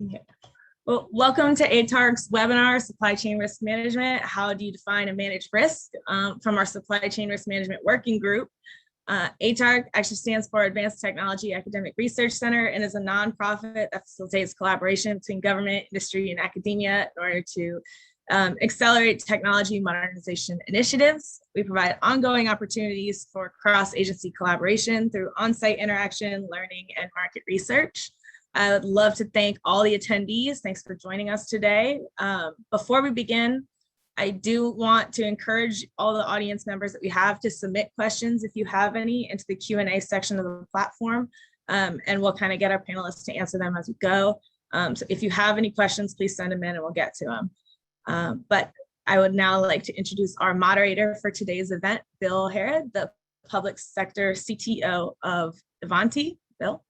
Okay. Well, welcome to ATARG's webinar, Supply Chain Risk Management. How do you define and manage risk? From our Supply Chain Risk Management Working Group. ATARG actually stands for Advanced Technology Academic Research Center and is a nonprofit that facilitates collaboration between government, industry, and academia in order to accelerate technology modernization initiatives. We provide ongoing opportunities for cross-agency collaboration through on-site interaction, learning, and market research. I would love to thank all the attendees. Thanks for joining us today. Before we begin, I do want to encourage all the audience members that we have to submit questions, if you have any, into the Q&A section of the platform, and we'll kind of get our panelists to answer them as we go. So if you have any questions, please send them in and we'll get to them. But I would now like to introduce our moderator for today's event, Bill Herod, the Public Sector CTO of Ivanti. Bill.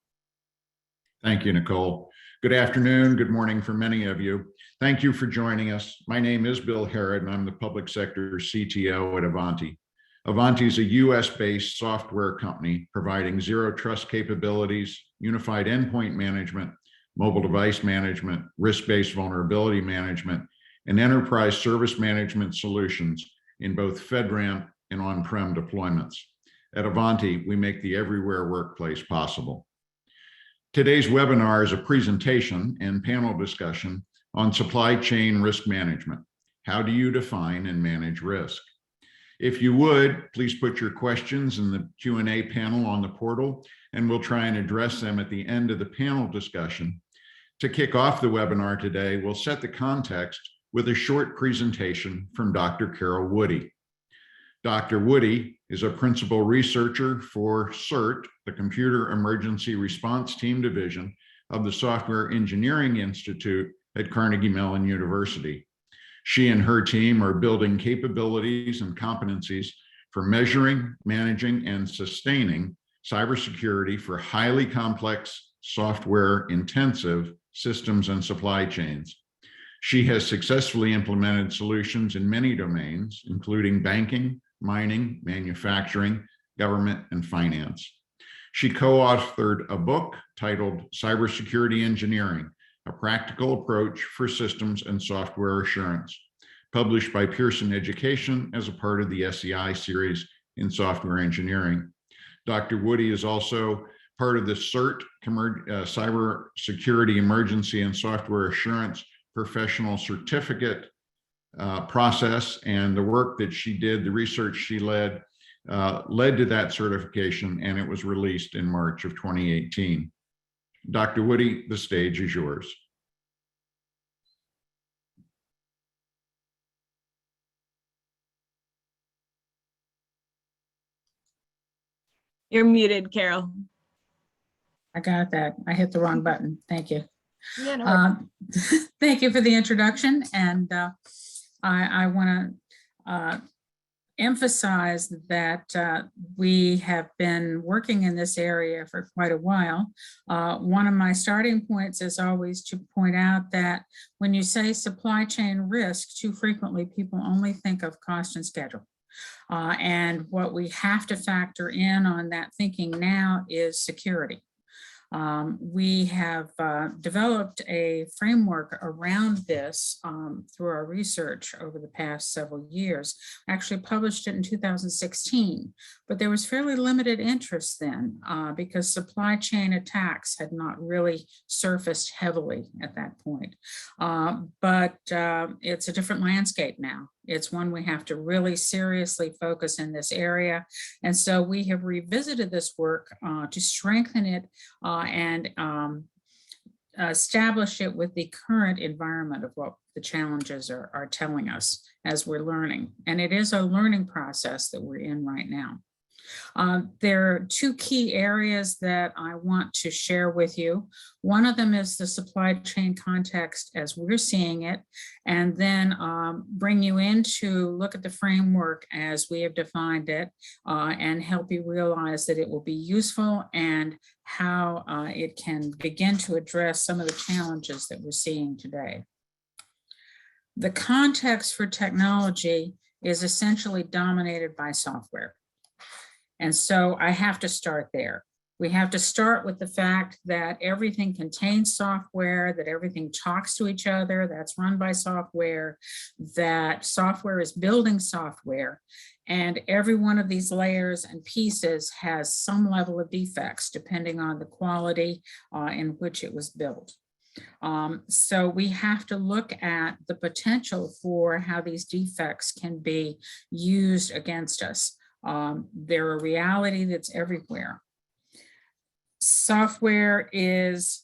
Thank you, Nicole. Good afternoon, good morning for many of you. Thank you for joining us. My name is Bill Herod, and I'm the Public Sector CTO at Ivanti. Ivanti is a US-based software company providing zero trust capabilities, unified endpoint management, mobile device management, risk-based vulnerability management, and enterprise service management solutions in both FedRAMP and on-prem deployments. At Ivanti, we make the everywhere workplace possible. Today's webinar is a presentation and panel discussion on supply chain risk management. How do you define and manage risk? If you would, please put your questions in the Q&A panel on the portal, and we'll try and address them at the end of the panel discussion. To kick off the webinar today, we'll set the context with a short presentation from Dr. Carol Woody. Dr. Woody is a principal researcher for CERT, the Computer Emergency Response Team Division of the Software Engineering Institute at Carnegie Mellon University. She and her team are building capabilities and competencies for measuring, managing, and sustaining cybersecurity for highly complex, software-intensive systems and supply chains. She has successfully implemented solutions in many domains, including banking, mining, manufacturing, government, and finance. She co-authored a book titled Cybersecurity Engineering, a Practical Approach for Systems and Software Assurance, published by Pearson Education as a part of the SEI series in software engineering. Dr. Woody is also part of the CERT, Cybersecurity Emergency and Software Assurance Professional Certificate process, and the work that she did, the research she led to that certification, and it was released in March of 2018. Dr. Woody, the stage is yours. You're muted, Carol. I got that. I hit the wrong button. Thank you. Yeah, no thank you for the introduction. And I want to emphasize that we have been working in this area for quite a while. One of my starting points is always to point out that when you say supply chain risk, too frequently people only think of cost and schedule. And what we have to factor in on that thinking now is security. We have developed a framework around this through our research over the past several years. Actually published it in 2016, but there was fairly limited interest then because supply chain attacks had not really surfaced heavily at that point. But it's a different landscape now. It's one we have to really seriously focus in this area. And so we have revisited this work to strengthen it and establish it with the current environment of what the challenges are telling us as we're learning. And it is a learning process that we're in right now. There are two key areas that I want to share with you. One of them is the supply chain context as we're seeing it, and then bring you in to look at the framework as we have defined it and help you realize that it will be useful and how it can begin to address some of the challenges that we're seeing today. The context for technology is essentially dominated by software. And so I have to start there. We have to start with the fact that everything contains software, that everything talks to each other, that's run by software, that software is building software. And every one of these layers and pieces has some level of defects depending on the quality in which it was built. So we have to look at the potential for how these defects can be used against us. They're a reality that's everywhere. Software is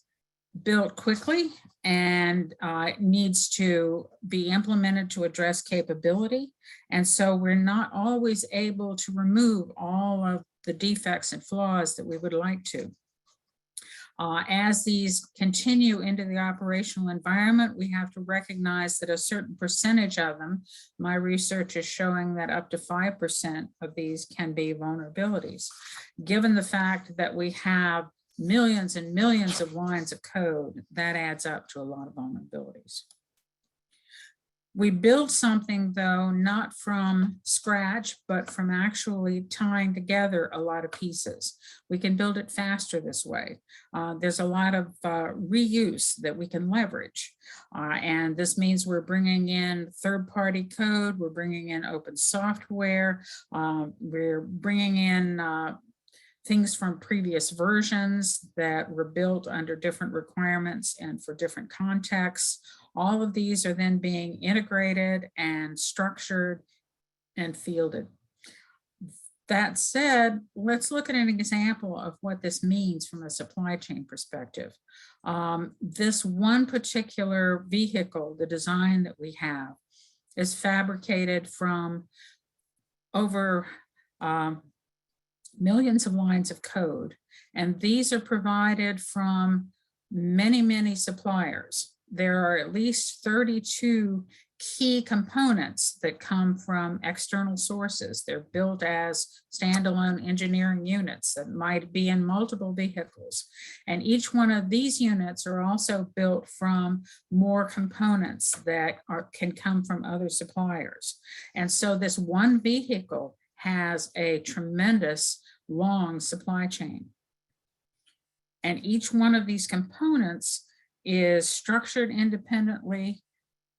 built quickly and needs to be implemented to address capability. And so we're not always able to remove all of the defects and flaws that we would like to. As these continue into the operational environment, we have to recognize that a certain percentage of them, my research is showing that up to 5% of these can be vulnerabilities. Given the fact that we have millions and millions of lines of code, that adds up to a lot of vulnerabilities. We build something, though, not from scratch, but from actually tying together a lot of pieces. We can build it faster this way. There's a lot of reuse that we can leverage. And this means we're bringing in third-party code, we're bringing in open software, we're bringing in things from previous versions that were built under different requirements and for different contexts. All of these are then being integrated and structured and fielded. That said, let's look at an example of what this means from a supply chain perspective. This one particular vehicle, the design that we have, is fabricated from over millions of lines of code. And these are provided from many, many suppliers. There are at least 32 key components that come from external sources. They're built as standalone engineering units that might be in multiple vehicles. And each one of these units are also built from more components that can come from other suppliers. And so this one vehicle has a tremendous long supply chain. And each one of these components is structured independently,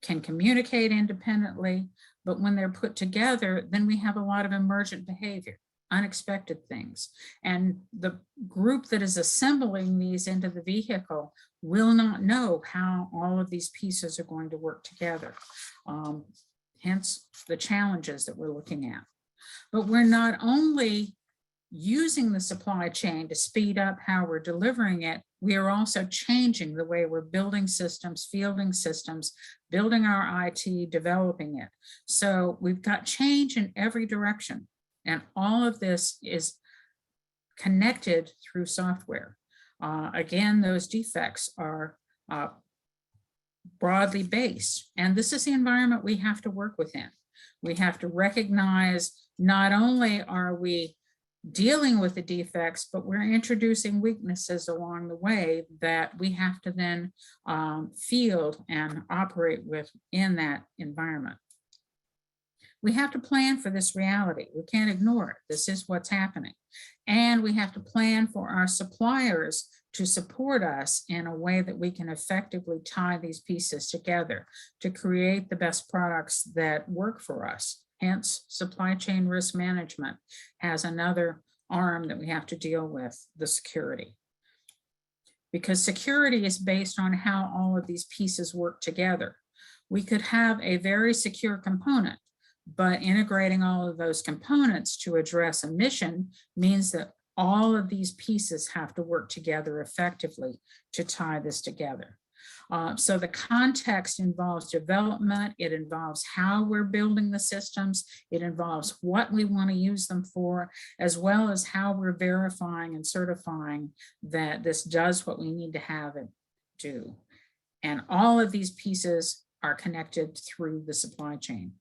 can communicate independently, but when they're put together, then we have a lot of emergent behavior, unexpected things. And the group that is assembling these into the vehicle will not know how all of these pieces are going to work together. Hence the challenges that we're looking at. But we're not only using the supply chain to speed up how we're delivering it, we are also changing the way we're building systems, fielding systems, building our IT, developing it. So we've got change in every direction. And all of this is connected through software. Again, those defects are broadly based. And this is the environment we have to work within. We have to recognize not only are we dealing with the defects, but we're introducing weaknesses along the way that we have to then field and operate with in that environment. We have to plan for this reality. We can't ignore it. This is what's happening. And we have to plan for our suppliers to support us in a way that we can effectively tie these pieces together to create the best products that work for us. Hence, supply chain risk management has another arm that we have to deal with, the security. Because security is based on how all of these pieces work together. We could have a very secure component, but integrating all of those components to address a mission means that all of these pieces have to work together effectively to tie this together. So the context involves development, it involves how we're building the systems, it involves what we want to use them for, as well as how we're verifying and certifying that this does what we need to have it do. And all of these pieces are connected through the supply chain.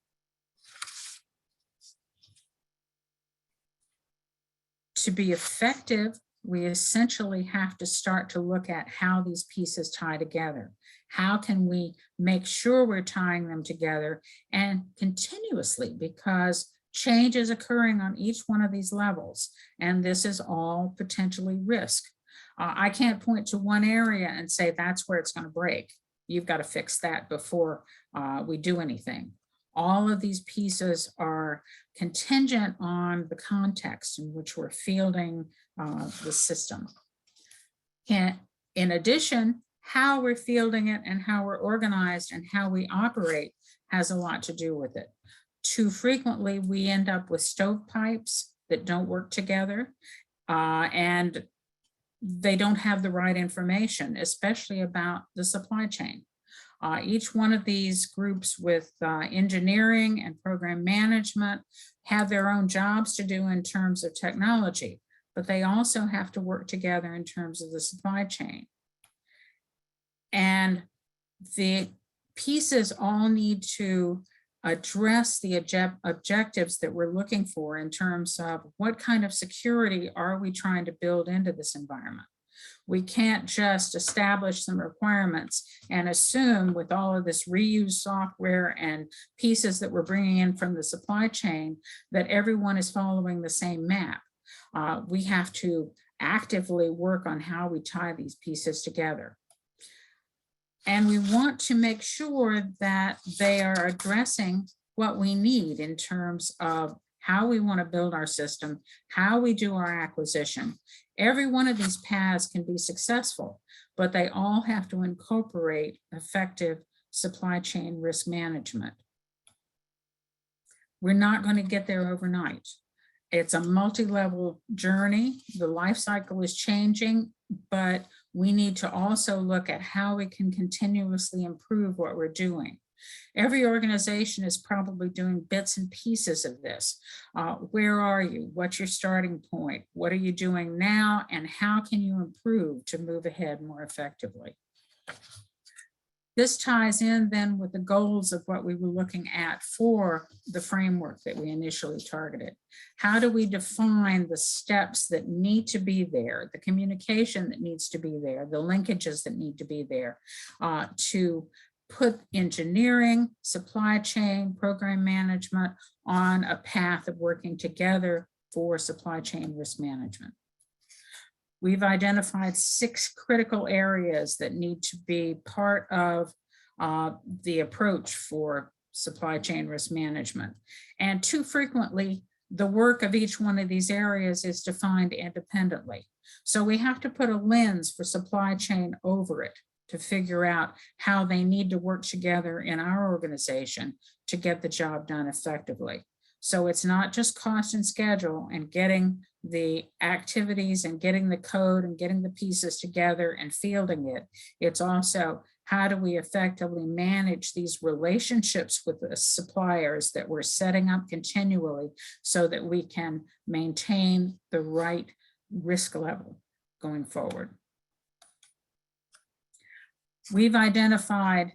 To be effective, we essentially have to start to look at how these pieces tie together. How can we make sure we're tying them together and continuously, because Change is occurring on each one of these levels, and this is all potentially risk. I can't point to one area and say that's where it's going to break. You've got to fix that before we do anything. All of these pieces are contingent on the context in which we're fielding the system. In addition, how we're fielding it and how we're organized and how we operate has a lot to do with it. Too frequently, we end up with stovepipes that don't work together, and they don't have the right information, especially about the supply chain. Each one of these groups with engineering and program management have their own jobs to do in terms of technology, but they also have to work together in terms of the supply chain. And the pieces all need to address the objectives that we're looking for in terms of what kind of security are we trying to build into this environment. We can't just establish some requirements and assume with all of this reused software and pieces that we're bringing in from the supply chain that everyone is following the same map. We have to actively work on how we tie these pieces together. And we want to make sure that they are addressing what we need in terms of how we want to build our system, how we do our acquisition. Every one of these paths can be successful, but they all have to incorporate effective supply chain risk management. We're not going to get there overnight. It's a multi-level journey. The life cycle is changing, but we need to also look at how we can continuously improve what we're doing. Every organization is probably doing bits and pieces of this. Where are you? What's your starting point? What are you doing now? And how can you improve to move ahead more effectively? This ties in then with the goals of what we were looking at for the framework that we initially targeted. How do we define the steps that need to be there, the communication that needs to be there, the linkages that need to be there to put engineering, supply chain, program management on a path of working together for supply chain risk management? We've identified 6 critical areas that need to be part of the approach for supply chain risk management. And too frequently, the work of each one of these areas is defined independently. So we have to put a lens for supply chain over it to figure out how they need to work together in our organization to get the job done effectively. So it's not just cost and schedule and getting the activities and getting the code and getting the pieces together and fielding it. It's also how do we effectively manage these relationships with the suppliers that we're setting up continually so that we can maintain the right risk level going forward. We've identified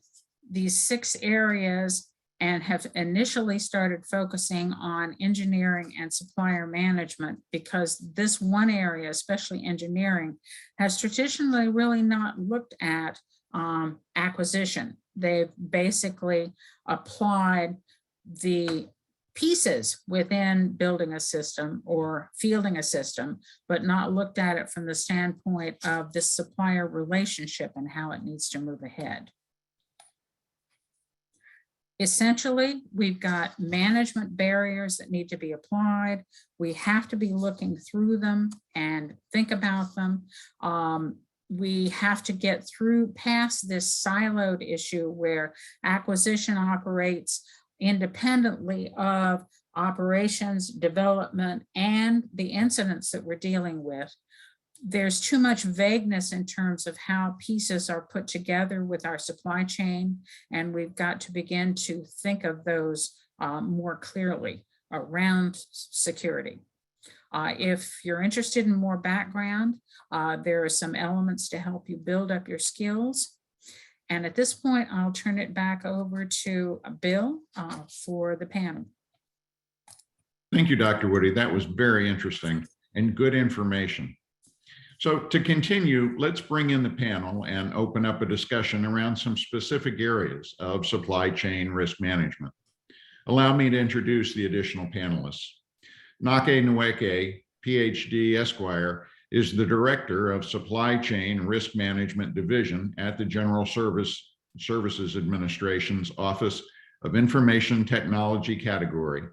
these 6 areas and have initially started focusing on engineering and supplier management because this one area, especially engineering, has traditionally really not looked at acquisition. They've basically applied the pieces within building a system or fielding a system, but not looked at it from the standpoint of the supplier relationship and how it needs to move ahead. Essentially, we've got management barriers that need to be applied. We have to be looking through them and think about them. We have to get through past this siloed issue where acquisition operates independently of operations, development, and the incidents that we're dealing with. There's too much vagueness in terms of how pieces are put together with our supply chain, and we've got to begin to think of those more clearly around security. If you're interested in more background, there are some elements to help you build up your skills. And at this point, I'll turn it back over to Bill for the panel. Thank you, Dr. Woody. That was very interesting and good information. So to continue, let's bring in the panel and open up a discussion around some specific areas of supply chain risk management. Allow me to introduce the additional panelists. Nake Nweke, PhD, Esquire, is the Director of Supply Chain Risk Management Division at the General Services Administration's Office of Information Technology category.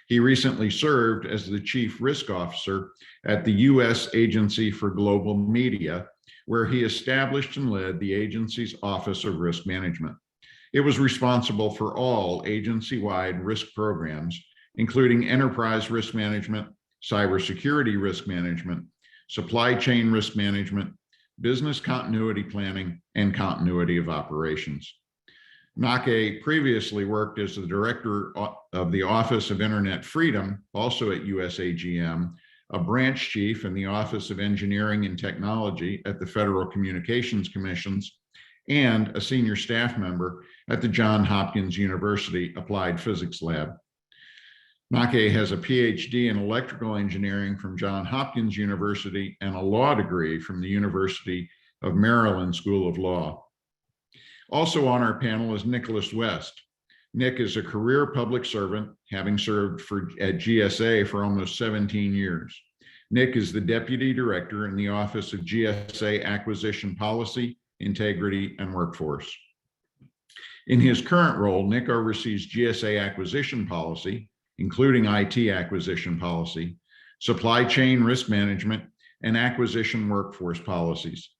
He recently served as the Chief Risk Officer at the U.S. Agency for Global Media, where he established and led the agency's Office of Risk Management. It was responsible for all agency-wide risk programs, including enterprise risk management, cybersecurity risk management, supply chain risk management, business continuity planning, and continuity of operations. Nake previously worked as the Director of the Office of Internet Freedom, also at USAGM, a branch chief in the Office of Engineering and Technology at the Federal Communications Commissions, and a senior staff member at the Johns Hopkins University Applied Physics Lab. Nake has a PhD in electrical engineering from Johns Hopkins University and a law degree from the University of Maryland School of Law. Also on our panel is Nicholas West. Nick is a career public servant, having served at GSA for almost 17 years. Nick is the Deputy Director in the Office of GSA Acquisition Policy, Integrity, and Workforce. In his current role, Nick oversees GSA acquisition policy, including IT acquisition policy, supply chain risk management, and acquisition workforce policies.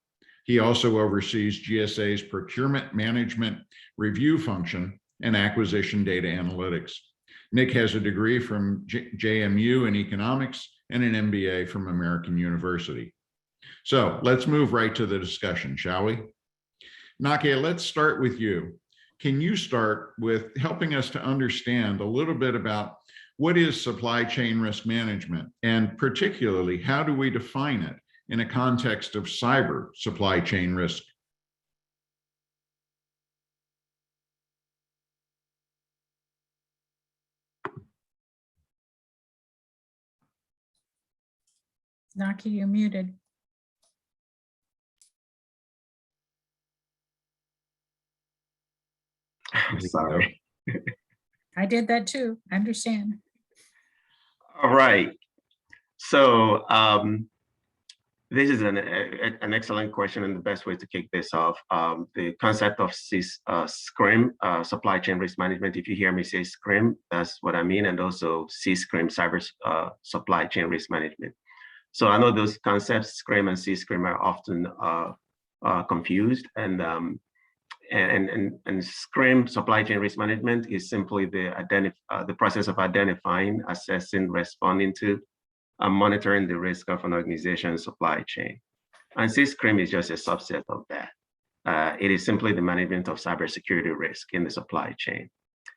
He also oversees GSA's procurement management review function and acquisition data analytics. Nick has a degree from JMU in economics and an MBA from American University. So let's move right to the discussion, shall we? Nake, let's start with you. Can you start with helping us to understand a little bit about what is supply chain risk management, and particularly how do we define it in a context of cyber supply chain risk? Naki, you're muted. I'm sorry. I did that too. I understand. All right. So this is an excellent question, and the best way to kick this off. The concept of SCRM, supply chain risk management. If you hear me say SCRM, that's what I mean, and also SCRM, cyber supply chain risk management. So I know those concepts, SCRM and SCRM, are often confused, and SCRM, supply chain risk management, is simply the process of identifying, assessing, responding to, and monitoring the risk of an organization's supply chain. And SCRM is just a subset of that. It is simply the management of cybersecurity risk in the supply chain.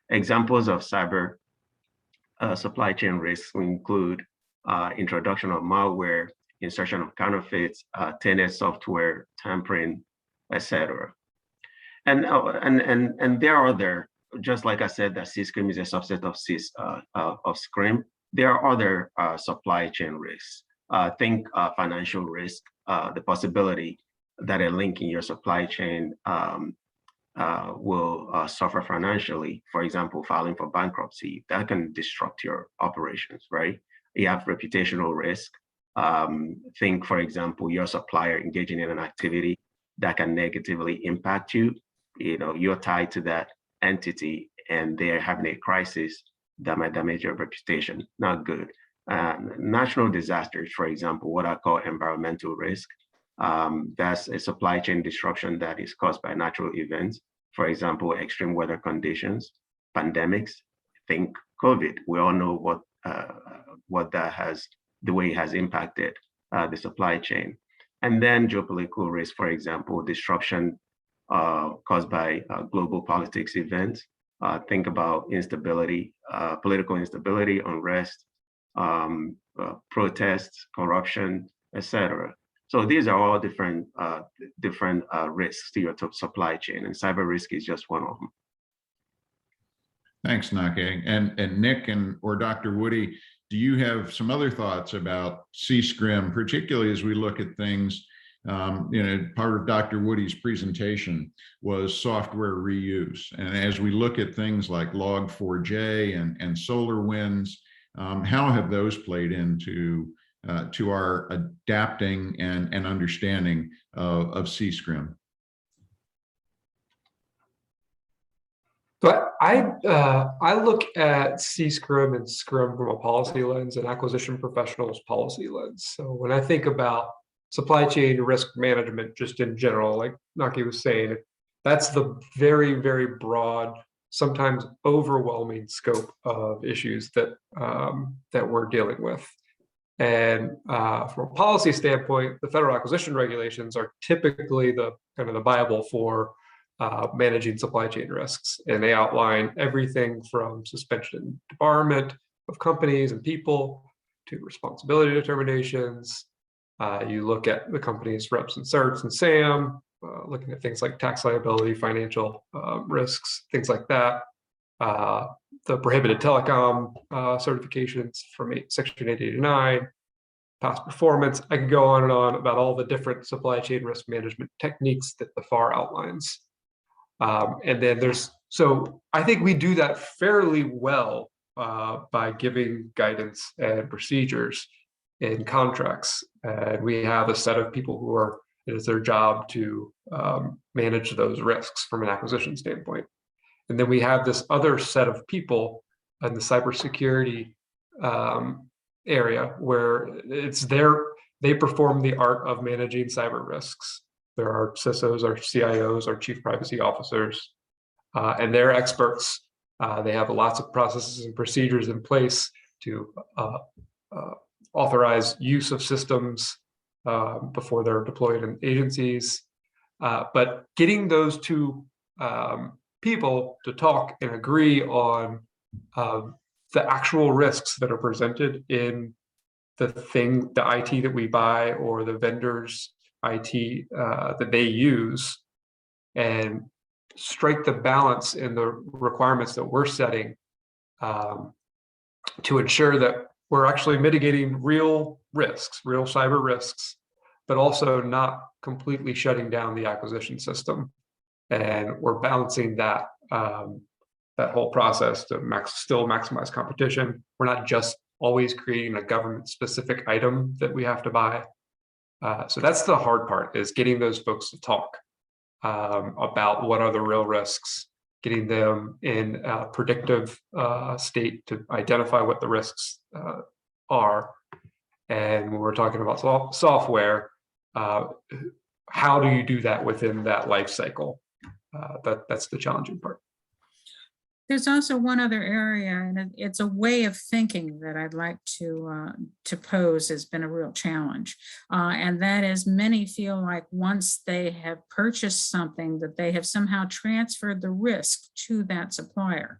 Examples of cyber supply chain risks include introduction of malware, insertion of counterfeits, tainted software, tampering, etc. And there are other, just like I said, that SCRM is a subset of SCRM. There are other supply chain risks. Think financial risk, the possibility that a link in your supply chain will suffer financially. For example, filing for bankruptcy, that can disrupt your operations, right? You have reputational risk. Think, for example, your supplier engaging in an activity that can negatively impact you. You know, you're tied to that entity and they're having a crisis that might damage your reputation. Not good. Natural disasters, for example, what I call environmental risk. That's a supply chain disruption that is caused by natural events. For example, extreme weather conditions, pandemics. Think COVID. We all know what that has, the way it has impacted the supply chain. And then geopolitical risk, for example, disruption caused by global politics events. Think about instability, political instability, unrest, protests, corruption, etc. So these are all different risks to your supply chain, and cyber risk is just one of them. Thanks, Nake. And Nick or Dr. Woody, do you have some other thoughts about SCRM, particularly as we look at things Part of Dr. Woody's presentation was software reuse. And as we look at things like Log4j and SolarWinds, how have those played into to our adapting and understanding of SCRM? So I look at SCRM and SCRM from a policy lens and acquisition professionals policy lens. So when I think about supply chain risk management, just in general, like Naki was saying, that's the very, very broad, sometimes overwhelming scope of issues that that we're dealing with. And from a policy standpoint, the federal acquisition regulations are typically the kind of the Bible for managing supply chain risks. And they outline everything from suspension and debarment of companies and people to responsibility determinations. You look at the company's reps and certs and SAM, looking at things like tax liability, financial risks, things like that. The prohibited telecom certifications from Section 889, past performance. I could go on and on about all the different supply chain risk management techniques that the FAR outlines. And then so I think we do that fairly well by giving guidance and procedures in contracts. And we have a set of people who are, it is their job to manage those risks from an acquisition standpoint. And then we have this other set of people in the cybersecurity area where they perform the art of managing cyber risks. There are CISOs, our CIOs, our chief privacy officers, and they're experts. They have lots of processes and procedures in place to authorize use of systems before they're deployed in agencies. But getting those two people to talk and agree on the actual risks that are presented in the IT that we buy or the vendors IT that they use, and strike the balance in the requirements that we're setting to ensure that we're actually mitigating real risks, real cyber risks, but also not completely shutting down the acquisition system. And we're balancing that that whole process to still maximize competition. We're not just always creating a government-specific item that we have to buy. So that's the hard part, is getting those folks to talk about what are the real risks, getting them in a predictive state to identify what the risks are. And when we're talking about software, how do you do that within that life cycle? That's the challenging part. There's also one other area, and it's a way of thinking that I'd like to pose has been a real challenge. And that is, many feel like once they have purchased something that they have somehow transferred the risk to that supplier.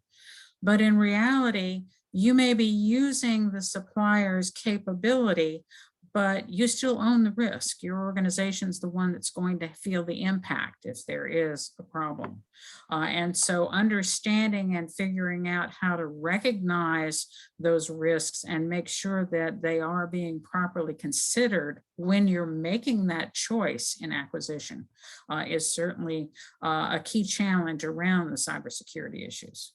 But in reality, you may be using the supplier's capability, but you still own the risk. Your organization's the one that's going to feel the impact if there is a problem. And so understanding and figuring out how to recognize those risks and make sure that they are being properly considered when you're making that choice in acquisition is certainly a key challenge around the cybersecurity issues.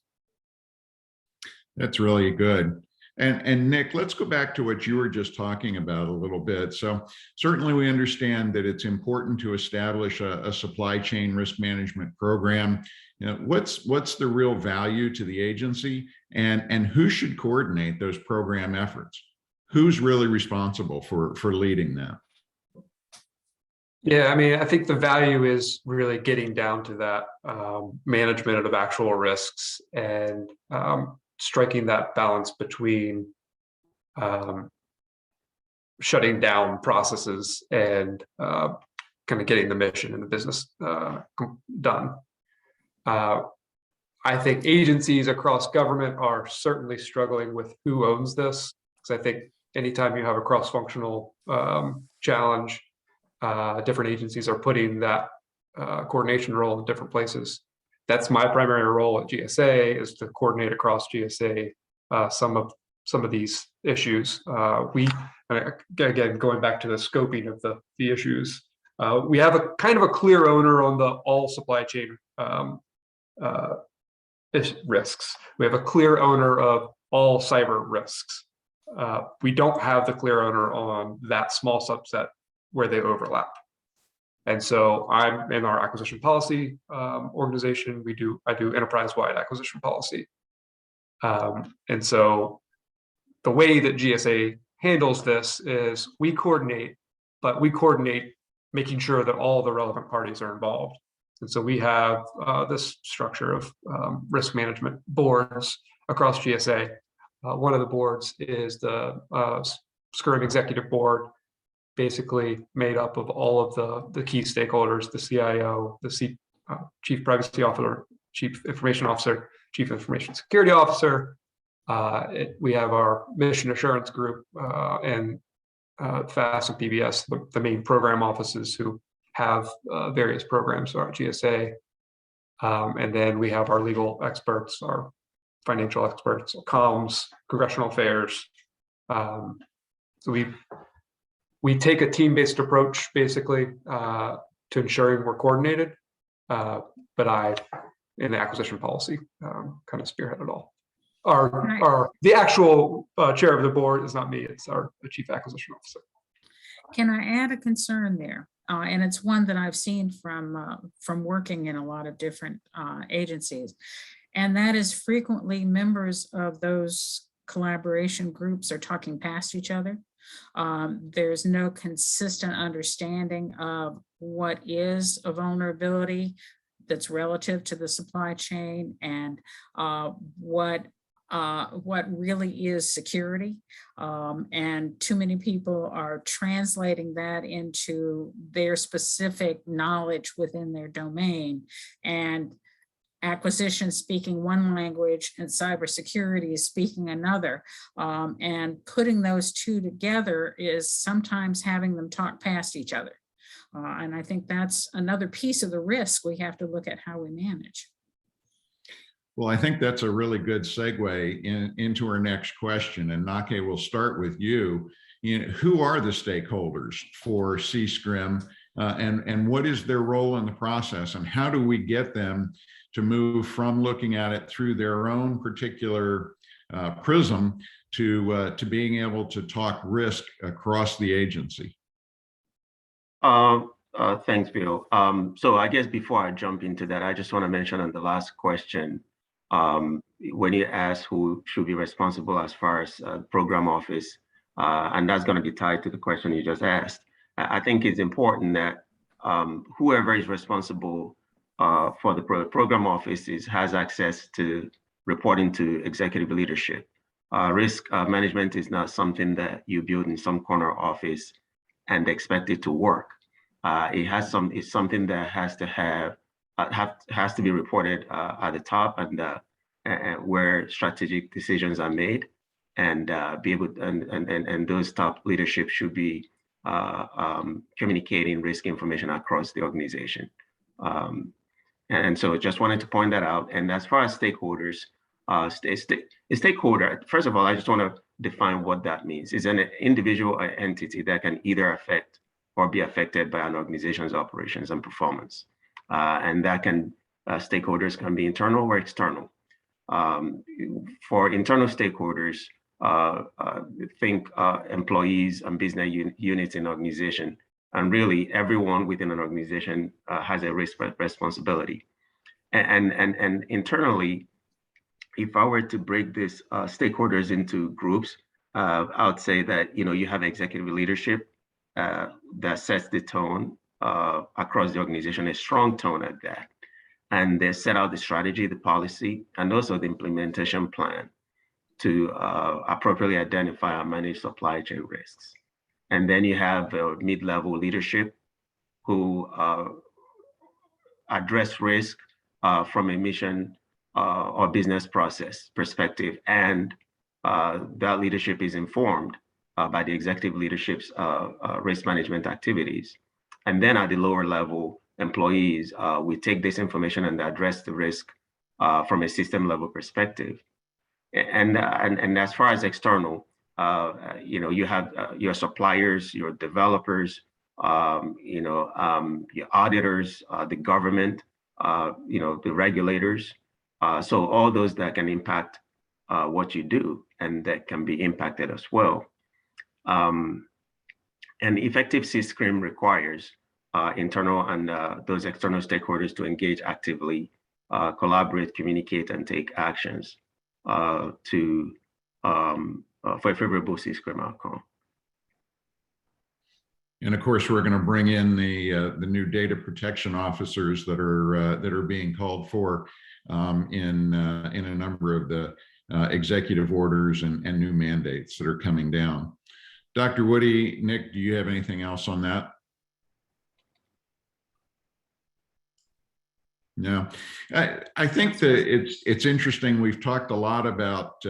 That's really good. And Nick, let's go back to what you were just talking about a little bit. So certainly we understand that it's important to establish a supply chain risk management program. What's the real value to the agency, and who should coordinate those program efforts? Who's really responsible for leading that? Yeah, I mean, I think the value is really getting down to that management of actual risks and striking that balance between shutting down processes and kind of getting the mission and the business done. I think agencies across government are certainly struggling with who owns this, because I think anytime you have a cross-functional challenge, different agencies are putting that coordination role in different places. That's my primary role at GSA, is to coordinate across GSA some of these issues. We, again, going back to the scoping of the issues, We have a kind of a clear owner on the all supply chain risks. We have a clear owner of all cyber risks. We don't have the clear owner on that small subset where they overlap. And so I'm in our acquisition policy organization. I do enterprise-wide acquisition policy. And so the way that GSA handles this is we coordinate, but we coordinate making sure that all the relevant parties are involved. And so we have this structure of risk management boards across GSA. One of the boards is the SCRM executive board, basically made up of all of the key stakeholders, the CIO, the Chief Privacy Officer, Chief Information Officer, Chief Information Security Officer. We have our mission assurance group and FAS and PBS, the main program offices who have various programs at GSA. And then we have our legal experts, our financial experts, comms, congressional affairs. So we take a team-based approach basically to ensuring we're coordinated, but I, in the acquisition policy, kind of spearhead it all. The actual chair of the board is not me, it's our chief acquisition officer. Can I add a concern there? And it's one that I've seen from working in a lot of different agencies. And that is frequently members of those collaboration groups are talking past each other. There's no consistent understanding of what is a vulnerability that's relative to the supply chain and what really is security. And too many people are translating that into their specific knowledge within their domain. And acquisition speaking one language and cybersecurity is speaking another. And putting those two together is sometimes having them talk past each other. And I think that's another piece of the risk we have to look at how we manage. Well, I think that's a really good segue into our next question. And Nake, we'll start with you. Who are the stakeholders for SCRM and what is their role in the process? And how do we get them to move from looking at it through their own particular prism to being able to talk risk across the agency? Thanks, Bill. So I guess before I jump into that, I just want to mention on the last question, when you asked who should be responsible as far as program office, and that's going to be tied to the question you just asked. I think it's important that whoever is responsible for the program office has access to reporting to executive leadership. Risk management is not something that you build in some corner office and expect it to work. It's something that has to be reported at the top and where strategic decisions are made, and be able and those top leadership should be communicating risk information across the organization. And so just wanted to point that out. And as far as stakeholders, stakeholder, first of all, I just want to define what that means. It's an individual entity that can either affect or be affected by an organization's operations and performance. And that stakeholders can be internal or external. For internal stakeholders, think employees and business units in organization, and really everyone within an organization has a risk responsibility. And internally, if I were to break this stakeholders into groups, I would say that you have executive leadership that sets the tone across the organization, a strong tone at that. And they set out the strategy, the policy, and also the implementation plan to appropriately identify and manage supply chain risks. And then you have mid-level leadership who address risk from a mission or business process perspective. And that leadership is informed by the executive leadership's risk management activities. And then at the lower level, employees, we take this information and address the risk from a system level perspective. And as far as external, you have your suppliers, your developers, your auditors, the government, the regulators. So all those that can impact what you do and that can be impacted as well. And effective SCRM requires internal and those external stakeholders to engage actively, collaborate, communicate, and take actions for a favorable SCRM outcome. And of course, we're going to bring in the new data protection officers that are being called for in a number of the executive orders and new mandates that are coming down. Dr. Woody, Nick, do you have anything else on that? No, I think that it's interesting. We've talked a lot about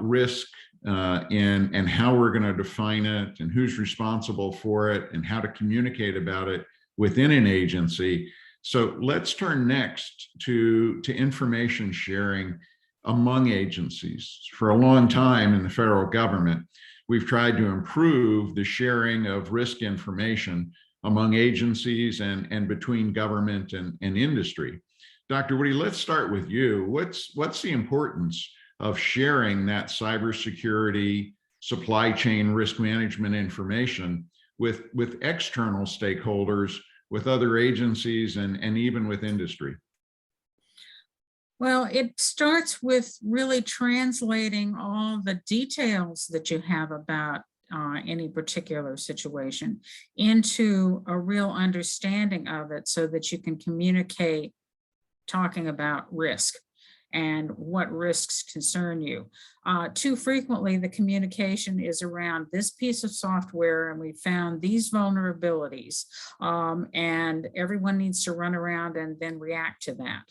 risk and how we're going to define it and who's responsible for it and how to communicate about it within an agency. So let's turn next to information sharing among agencies. For a long time in the federal government, we've tried to improve the sharing of risk information among agencies and between government and industry. Dr. Woody, let's start with you. What's the importance of sharing that cybersecurity, supply chain risk management information with external stakeholders, with other agencies, and even with industry? Well, it starts with really translating all the details that you have about any particular situation into a real understanding of it so that you can communicate talking about risk and what risks concern you. Too frequently, the communication is around this piece of software and we found these vulnerabilities, and everyone needs to run around and then react to that.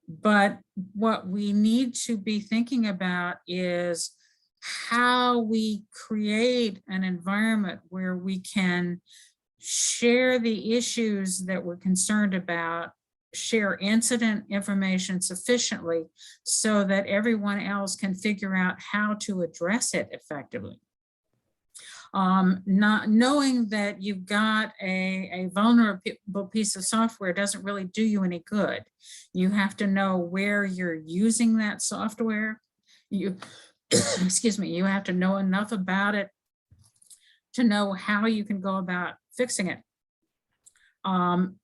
But what we need to be thinking about is how we create an environment where we can share the issues that we're concerned about, share incident information sufficiently so that everyone else can figure out how to address it effectively. Not knowing that you've got a vulnerable piece of software doesn't really do you any good. You have to know where you're using that software. Excuse me, you have to know enough about it to know how you can go about fixing it.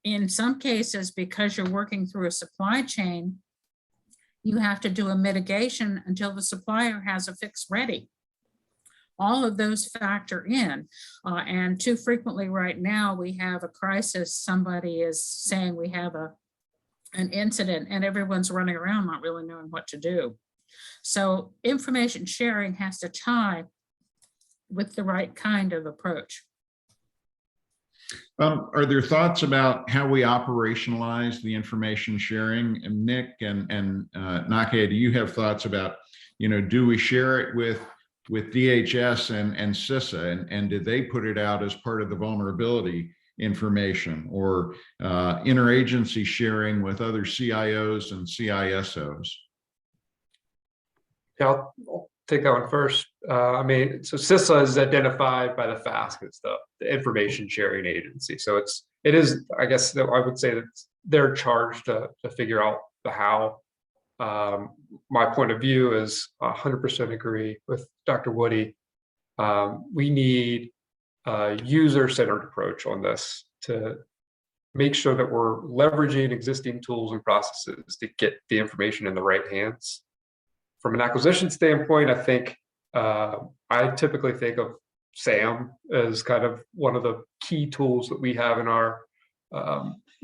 In some cases, because you're working through a supply chain, you have to do a mitigation until the supplier has a fix ready. All of those factor in, and too frequently right now we have a crisis. Somebody is saying we have an incident and everyone's running around not really knowing what to do. So information sharing has to tie with the right kind of approach. Are there thoughts about how we operationalize the information sharing? And Nick and Nake, do you have thoughts about, do we share it with DHS and CISA, and did they put it out as part of the vulnerability information, or interagency sharing with other CIOs and CISOs? Yeah, I'll take that one first. So CISA is identified by the FASC as the information sharing agency. So it is, I guess I would say that they're charged to figure out the how. My point of view is 100% agree with Dr. Woody. We need a user-centered approach on this to make sure that we're leveraging existing tools and processes to get the information in the right hands. From an acquisition standpoint, I think I typically think of SAM as kind of one of the key tools that we have in our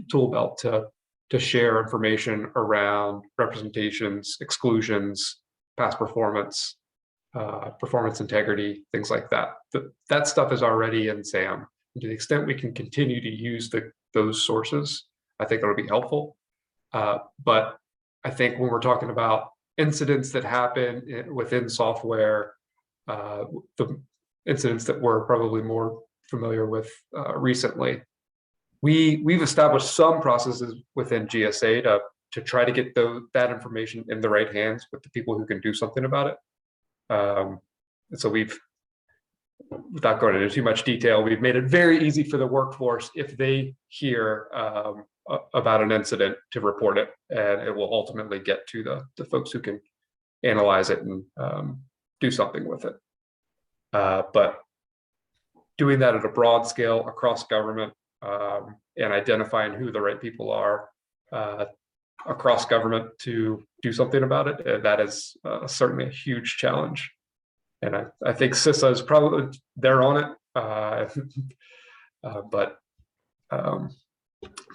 tool belt to share information around representations, exclusions, past performance, performance integrity, things like that. That stuff is already in SAM. And to the extent we can continue to use those sources, I think it'll be helpful. But I think when we're talking about incidents that happen within software, the incidents that we're probably more familiar with recently, we've established some processes within GSA to try to get that information in the right hands with the people who can do something about it. And so without going into too much detail, we've made it very easy for the workforce if they hear about an incident to report it, and it will ultimately get to the folks who can analyze it and do something with it. But doing that at a broad scale across government and identifying who the right people are across government to do something about it, that is certainly a huge challenge. And I think CISA is probably, they're on it. But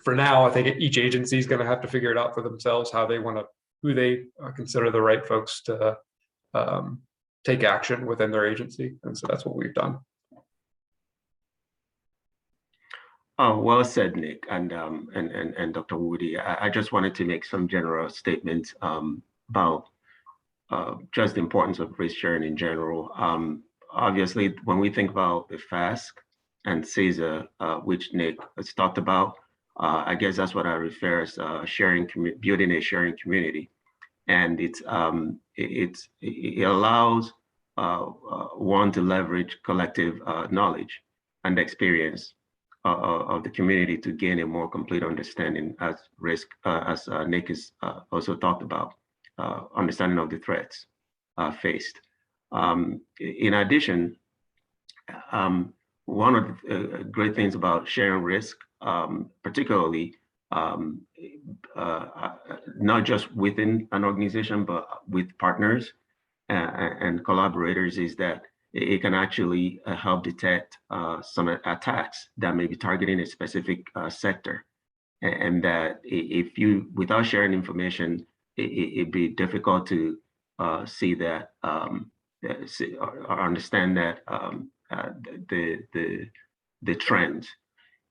for now, I think each agency is going to have to figure it out for themselves, how they want to, who they consider the right folks to take action within their agency. And so that's what we've done. Oh, well said, Nick and Dr. Woody. I just wanted to make some general statements about just the importance of risk sharing in general. Obviously, when we think about the FASC and CISA, which Nick has talked about, I guess that's what I refer as building a sharing community, and it allows one to leverage collective knowledge and experience of the community to gain a more complete understanding as Nick has also talked about, understanding of the threats faced. In addition, one of the great things about sharing risk, particularly not just within an organization, but with partners and collaborators, is that it can actually help detect some attacks that may be targeting a specific sector. And that if you, without sharing information, it'd be difficult to see that, or understand that the trends.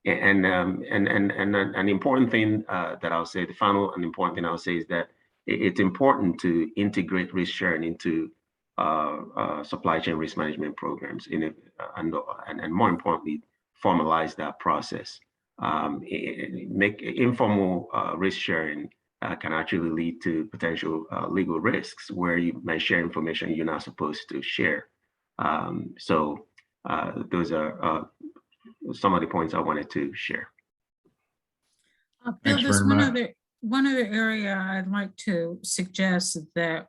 And an important thing that I'll say, the final and important thing I'll say is that it's important to integrate risk sharing into supply chain risk management programs and more importantly, formalize that process. Make informal risk sharing can actually lead to potential legal risks where you may share information you're not supposed to share. So those are some of the points I wanted to share. Bill, there's one other area I'd like to suggest that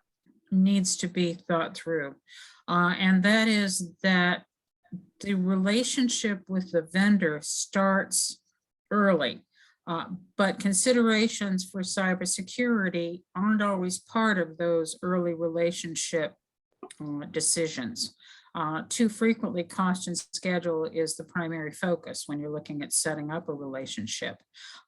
needs to be thought through, and that is that the relationship with the vendor starts early, but considerations for cybersecurity aren't always part of those early relationship decisions. Too frequently, cost and schedule is the primary focus when you're looking at setting up a relationship.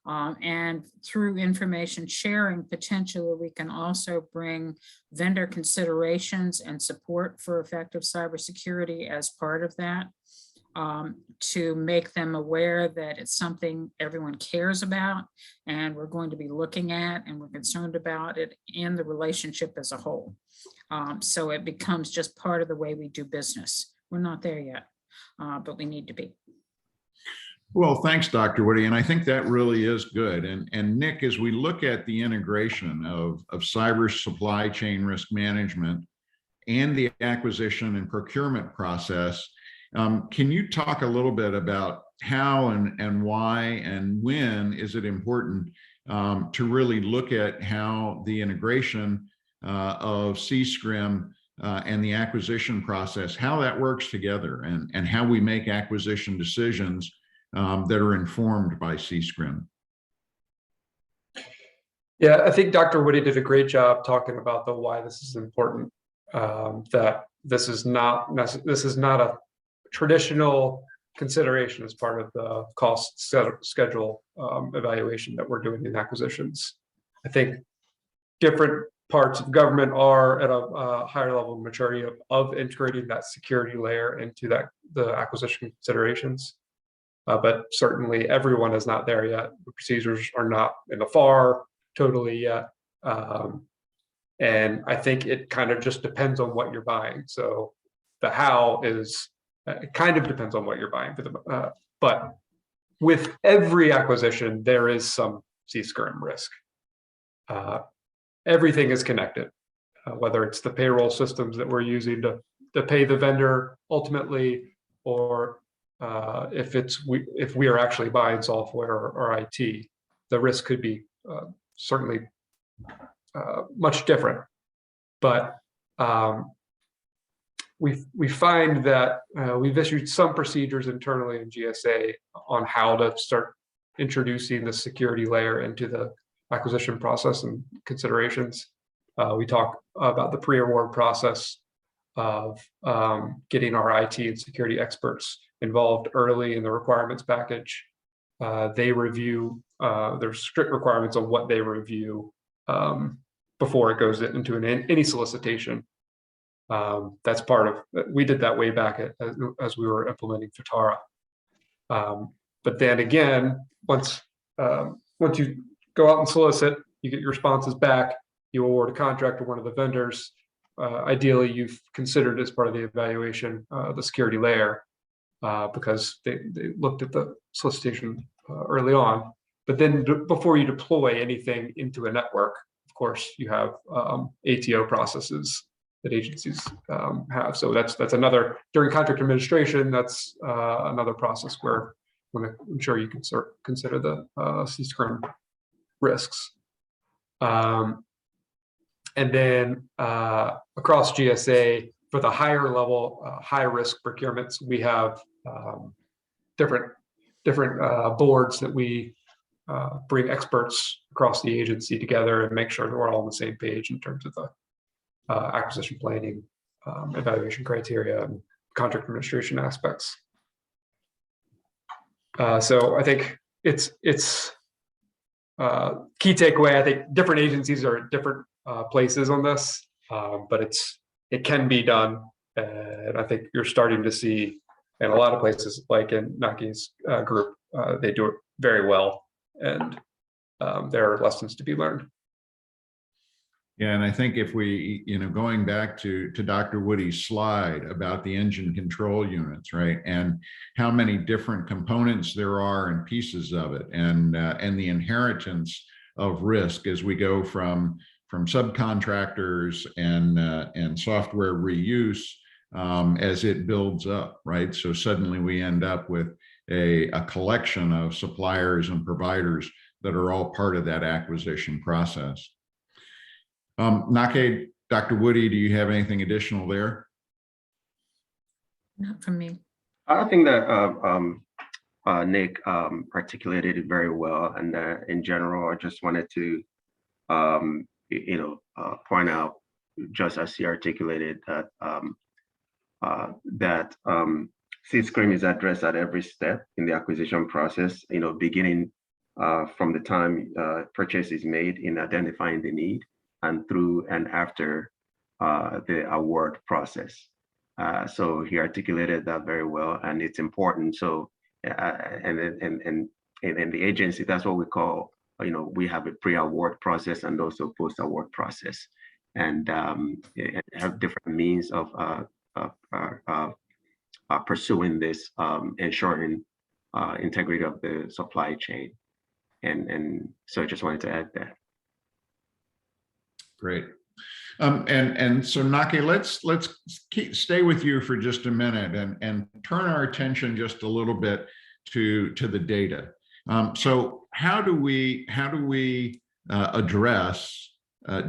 And through information sharing, potentially we can also bring vendor considerations and support for effective cybersecurity as part of that, to make them aware that it's something everyone cares about and we're going to be looking at, and we're concerned about it in the relationship as a whole. So it becomes just part of the way we do business. We're not there yet, but we need to be. Well, thanks, Dr. Woody. And I think that really is good. And Nick, as we look at the integration of cyber supply chain risk management and the acquisition and procurement process, can you talk a little bit about how and why and when is it important to really look at how the integration of SCRM and the acquisition process, how that works together, and how we make acquisition decisions that are informed by SCRM? Yeah, I think Dr. Woody did a great job talking about the why this is important. That this is not a traditional consideration as part of the cost schedule evaluation that we're doing in acquisitions. I think different parts of government are at a higher level of maturity of integrating that security layer into the acquisition considerations. But certainly everyone is not there yet. The procedures are not in the FAR totally yet. And I think it kind of just depends on what you're buying. So the how is, it kind of depends on what you're buying. But with every acquisition, there is some SCRM risk. Everything is connected, whether it's the payroll systems that we're using to pay the vendor ultimately, or if we are actually buying software or IT, the risk could be certainly much different. But we find that we've issued some procedures internally in GSA on how to start introducing the security layer into the acquisition process and considerations. We talk about the pre-award process of getting our IT and security experts involved early in the requirements package. They review, there's strict requirements on what they review before it goes into any solicitation. That's part of, we did that way back as we were implementing Futara. But then again, once you go out and solicit, you get your responses back, you award a contract to one of the vendors. Ideally, you've considered as part of the evaluation the security layer because they looked at the solicitation early on. But then before you deploy anything into a network, of course, you have ATO processes that agencies have. So that's another, during contract administration, that's another process where I'm sure you can consider the SCRM risks. And then across GSA, for the higher level, high risk procurements, we have different boards that we bring experts across the agency together and make sure that we're all on the same page in terms of the acquisition planning, evaluation criteria, and contract administration aspects. So I think it's key takeaway. I think different agencies are at different places on this, but it can be done, and I think you're starting to see in a lot of places, like in Naki's group, they do it very well, and there are lessons to be learned. Yeah, and I think if we, going back to Dr. Woody's slide about the engine control units, right, and how many different components there are and pieces of it, and the inheritance of risk as we go from subcontractors and software reuse as it builds up, right? So suddenly we end up with a collection of suppliers and providers that are all part of that acquisition process. Nake, Dr. Woody, do you have anything additional there? Not from me. I think that Nick articulated it very well, and in general, I just wanted to point out, just as he articulated, that SCRM is addressed at every step in the acquisition process, beginning from the time purchase is made in identifying the need, and through and after the award process. So he articulated that very well, and it's important. So, and in the agency, that's what we call, we have a pre-award process and also post-award process, and have different means of pursuing this, ensuring integrity of the supply chain. And so I just wanted to add that. Great. And so Nake, let's stay with you for just a minute and turn our attention just a little bit to the data. So how do we address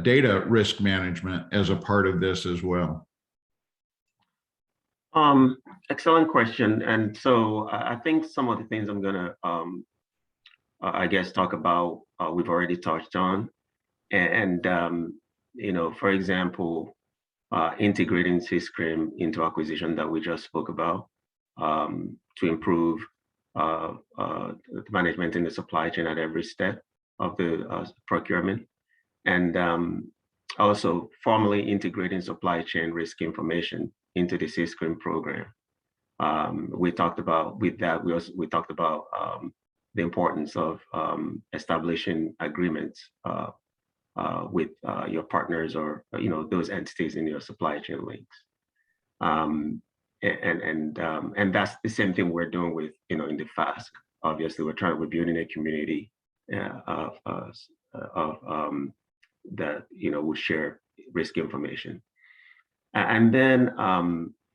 data risk management as a part of this as well? Excellent question. And so I think some of the things I'm gonna, I guess, talk about, we've already touched on. And for example, integrating SCRM into acquisition that we just spoke about, to improve management in the supply chain at every step of the procurement, and also formally integrating supply chain risk information into the SCRM program. We talked about, with that, we talked about the importance of establishing agreements with your partners, or those entities in your supply chain links, and that's the same thing we're doing with in the FASC. Obviously, we're building a community of that will share risk information, and then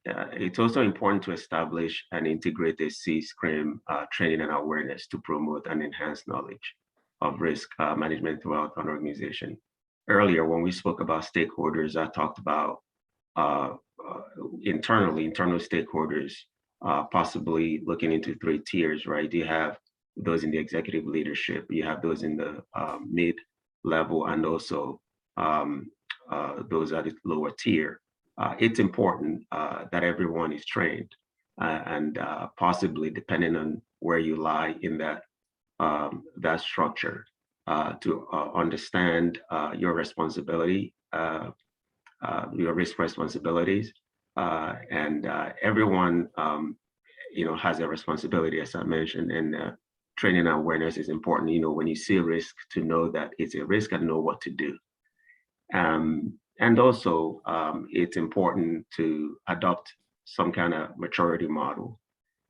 it's also important to establish and integrate a SCRM training and awareness to promote and enhance knowledge of risk management throughout an organization. Earlier, when we spoke about stakeholders, I talked about internal stakeholders, possibly looking into 3 tiers, right? You have those in the executive leadership, you have those in the mid-level, and also those at the lower tier. It's important that everyone is trained and possibly, depending on where you lie in that structure, to understand your responsibility, your risk responsibilities, and everyone, has a responsibility, as I mentioned, and training awareness is important. When you see a risk, to know that it's a risk and know what to do. And also, it's important to adopt some kind of maturity model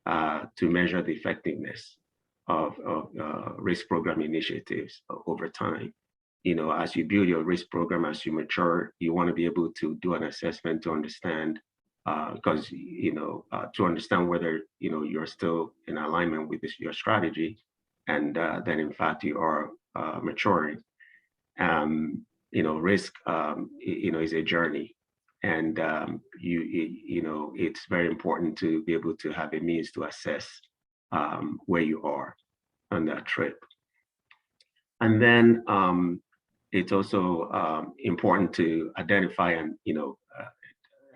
to measure the effectiveness of risk program initiatives over time. As you build your risk program, as you mature, you want to be able to do an assessment to understand, because to understand whether you're still in alignment with your strategy, and then in fact you are maturing. Risk is a journey, and it's very important to be able to have a means to assess where you are on that trip. And then it's also important to identify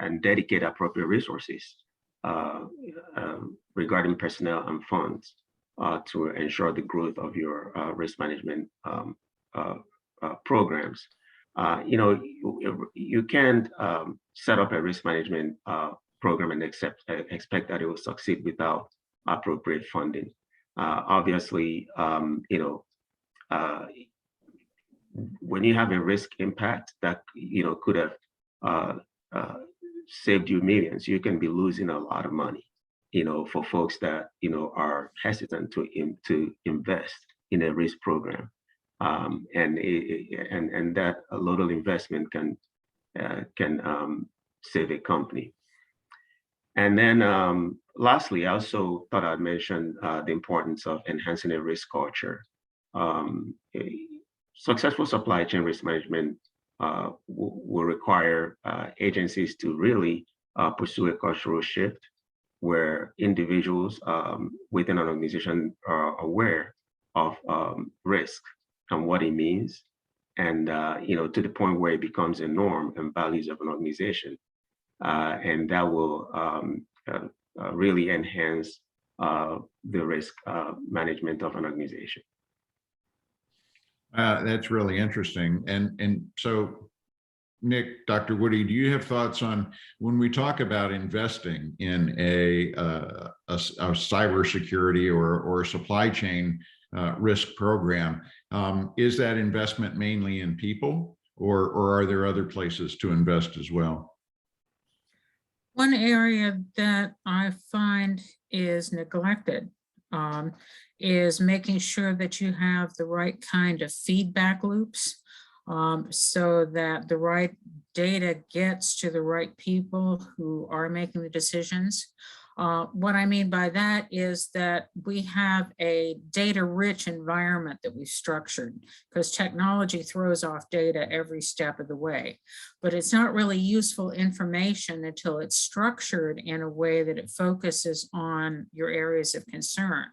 and dedicate appropriate resources regarding personnel and funds to ensure the growth of your risk management programs. You can't set up a risk management program and expect that it will succeed without appropriate funding. Obviously, when you have a risk impact that could have saved you millions, you can be losing a lot of money. For folks that are hesitant to invest in a risk program, and that a little investment can save a company. And then lastly, I also thought I'd mention the importance of enhancing a risk culture. Successful supply chain risk management will require agencies to really pursue a cultural shift where individuals within an organization are aware of risk and what it means, and to the point where it becomes a norm and values of an organization, and that will really enhance the risk management of an organization. That's really interesting. And so, Nick, Dr. Woody, do you have thoughts on when we talk about investing in a cybersecurity or a supply chain risk program? Is that investment mainly in people, or are there other places to invest as well? One area that I find is neglected is making sure that you have the right kind of feedback loops so that the right data gets to the right people who are making the decisions. What I mean by that is that we have a data-rich environment that we've structured, because technology throws off data every step of the way, but it's not really useful information until it's structured in a way that it focuses on your areas of concern.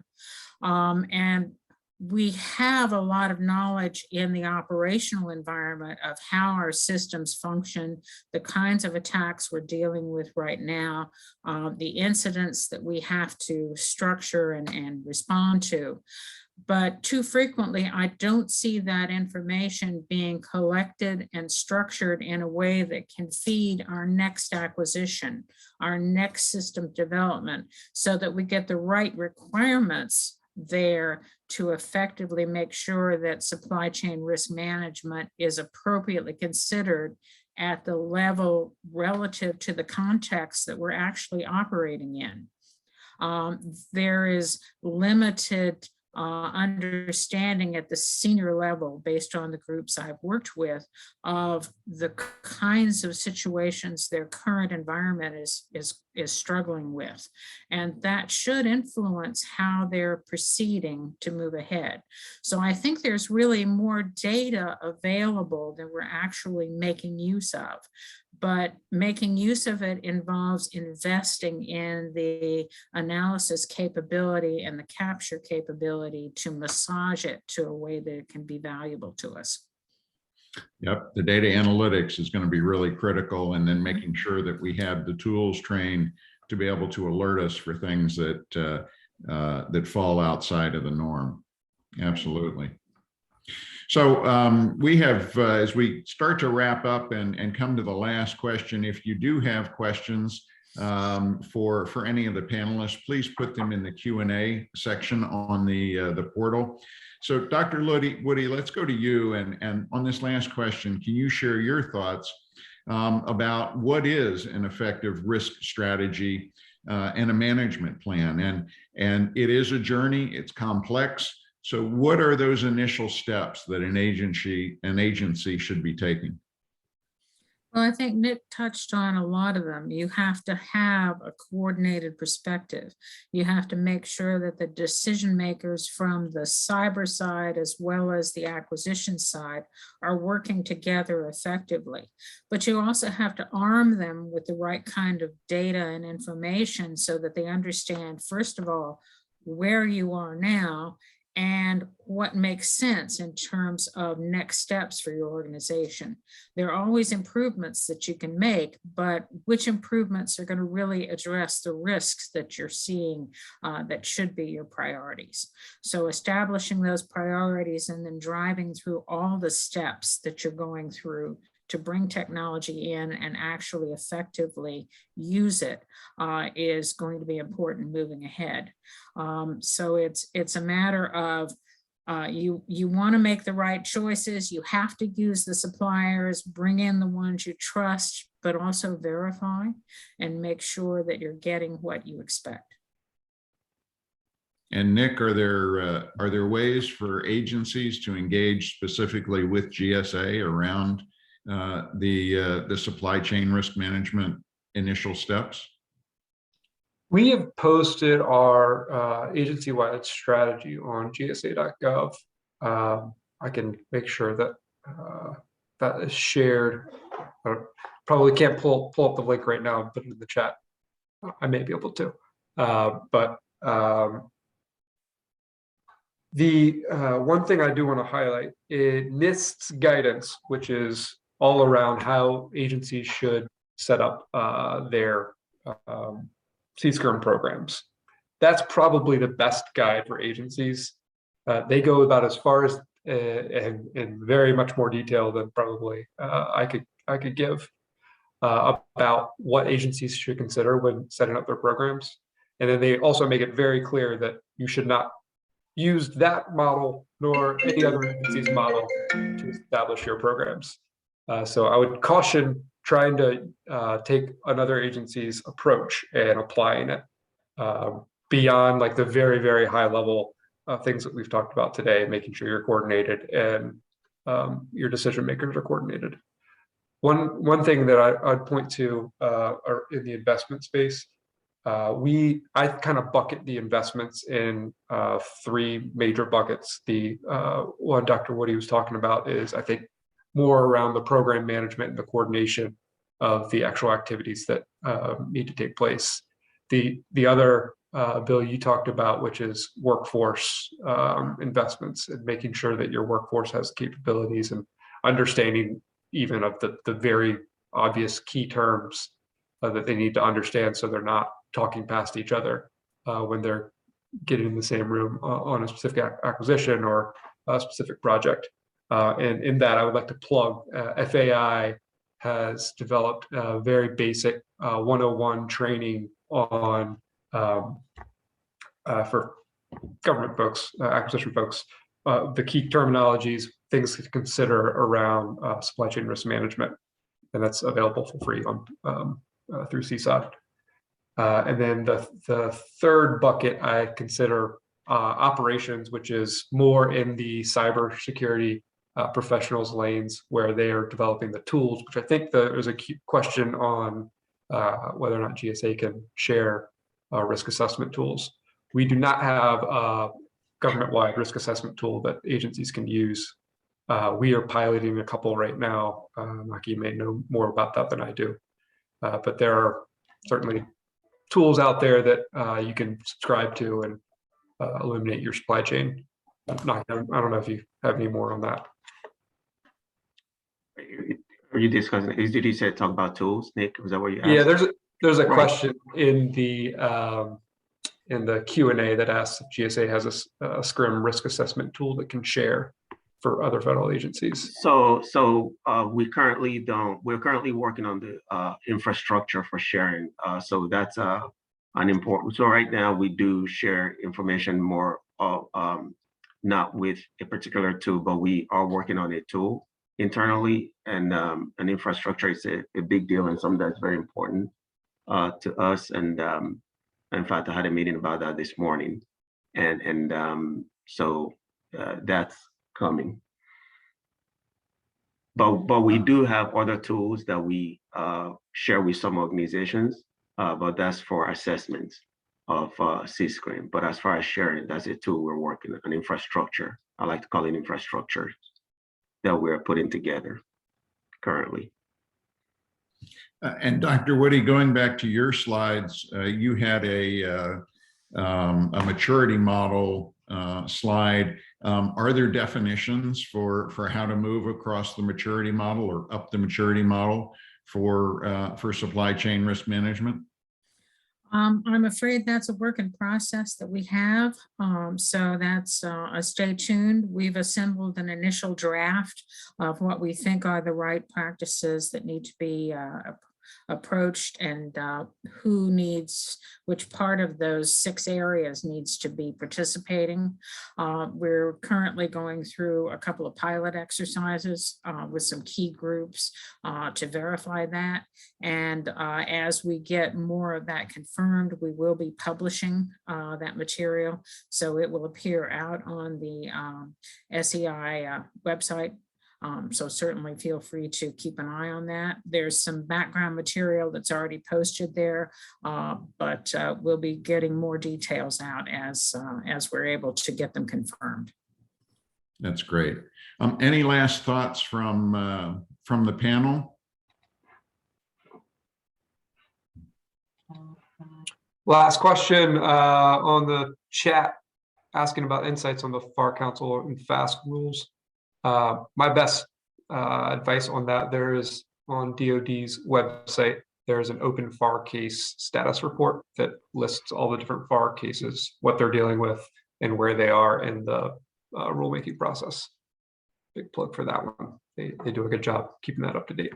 And we have a lot of knowledge in the operational environment of how our systems function, the kinds of attacks we're dealing with right now, the incidents that we have to structure and respond to. But too frequently, I don't see that information being collected and structured in a way that can feed our next acquisition, our next system development, so that we get the right requirements there to effectively make sure that supply chain risk management is appropriately considered at the level relative to the context that we're actually operating in. There is limited understanding at the senior level, based on the groups I've worked with, of the kinds of situations their current environment is struggling with. And that should influence how they're proceeding to move ahead. So I think there's really more data available than we're actually making use of. But making use of it involves investing in the analysis capability and the capture capability to massage it to a way that it can be valuable to us. Yep, the data analytics is going to be really critical, and then making sure that we have the tools trained to be able to alert us for things that that fall outside of the norm. Absolutely. So we have, as we start to wrap up and come to the last question, if you do have questions for any of the panelists, please put them in the Q&A section on the portal. So Dr. Woody, let's go to you. And on this last question, can you share your thoughts about what is an effective risk strategy and a management plan? And it is a journey, it's complex. So what are those initial steps that an agency should be taking? Well, I think Nick touched on a lot of them. You have to have a coordinated perspective. You have to make sure that the decision makers from the cyber side as well as the acquisition side are working together effectively. But you also have to arm them with the right kind of data and information so that they understand, first of all, where you are now and what makes sense in terms of next steps for your organization. There are always improvements that you can make, but which improvements are going to really address the risks that you're seeing that should be your priorities. So establishing those priorities and then driving through all the steps that you're going through to bring technology in and actually effectively use it is going to be important moving ahead. So it's a matter of you want to make the right choices. You have to use the suppliers, bring in the ones you trust, but also verify and make sure that you're getting what you expect. And Nick, are there ways for agencies to engage specifically with GSA around the supply chain risk management initial steps? We have posted our agency-wide strategy on gsa.gov. I can make sure that that is shared. I probably can't pull up the link right now and put it in the chat. I may be able to, but the one thing I do want to highlight is NIST's guidance, which is all around how agencies should set up their SCRM programs. That's probably the best guide for agencies. They go about as far as in very much more detail than probably I could give about what agencies should consider when setting up their programs. And then they also make it very clear that you should not use that model nor any other agency's model to establish your programs. So I would caution trying to take another agency's approach and applying it beyond like the very, very high level things that we've talked about today, making sure you're coordinated and your decision makers are coordinated. One thing that I'd point to in the investment space, I kind of bucket the investments in three major buckets. The one Dr. Woody was talking about is, I think, more around the program management and the coordination of the actual activities that need to take place. The other Bill you talked about, which is workforce investments and making sure that your workforce has capabilities and understanding even of the very obvious key terms that they need to understand so they're not talking past each other when they're getting in the same room on a specific acquisition or a specific project. And in that, I would like to plug FAI has developed a very basic 101 training on for government folks, acquisition folks, the key terminologies, things to consider around supply chain risk management, and that's available for free on through CSOC. And then the third bucket I consider operations, which is more in the cybersecurity professionals lanes where they are developing the tools, which I think there's a question on whether or not GSA can share risk assessment tools. We do not have a government-wide risk assessment tool that agencies can use. We are piloting a couple right now. Maki may know more about that than I do, but there are certainly tools out there that you can subscribe to and eliminate your supply chain. I don't know if you have any more on that. Are you discussing? Did you say talk about tools, Nick? Was that what you asked? Yeah, there's a Right. question in the Q&A that asks if GSA has a SCRM risk assessment tool that can share for other federal agencies. So we currently don't. We're currently working on the infrastructure for sharing. So that's an important. So right now we do share information more of not with a particular tool, but we are working on a tool internally, and an infrastructure is a big deal and something that's very important to us. And in fact, I had a meeting about that this morning, and so that's coming. But we do have other tools that we share with some organizations, but that's for assessments of SCRM. But as far as sharing, that's a tool we're working on, an infrastructure. I like to call it infrastructure that we're putting together currently. And Dr. Woody, going back to your slides, you had a maturity model slide. Are there definitions for how to move across the maturity model or up the maturity model for supply chain risk management? I'm afraid that's a work in process that we have. So that's a stay tuned. We've assembled an initial draft of what we think are the right practices that need to be approached, and who needs, which part of those 6 areas needs to be participating. We're currently going through a couple of pilot exercises with some key groups to verify that. And as we get more of that confirmed, we will be publishing that material. So it will appear out on the SEI website. So certainly feel free to keep an eye on that. There's some background material that's already posted there, but we'll be getting more details out as we're able to get them confirmed. That's great. Any last thoughts from the panel? Last question on the chat, asking about insights on the FAR Council and FASC rules. My best advice on that, there is on DoD's website, there's an open FAR case status report that lists all the different FAR cases, what they're dealing with, and where they are in the rulemaking process. Big plug for that one. They do a good job keeping that up to date.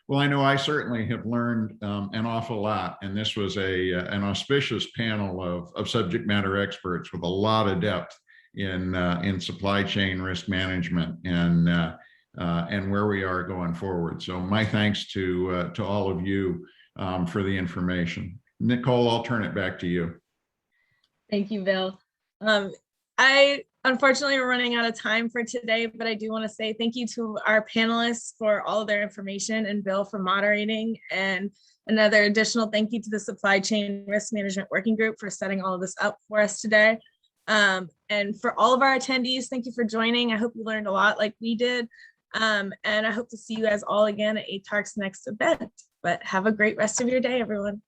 Well, I know I certainly have learned an awful lot, and this was an auspicious panel of subject matter experts with a lot of depth in supply chain risk management and where we are going forward. So my thanks to all of you for the information. Nicole, I'll turn it back to you. Thank you, Bill. Unfortunately, we're running out of time for today, but I do want to say thank you to our panelists for all of their information and Bill for moderating, and another additional thank you to the Supply Chain Risk Management Working Group for setting all of this up for us today. And for all of our attendees, thank you for joining. I hope you learned a lot like we did. And I hope to see you guys all again at ATARC's next event. But have a great rest of your day, everyone.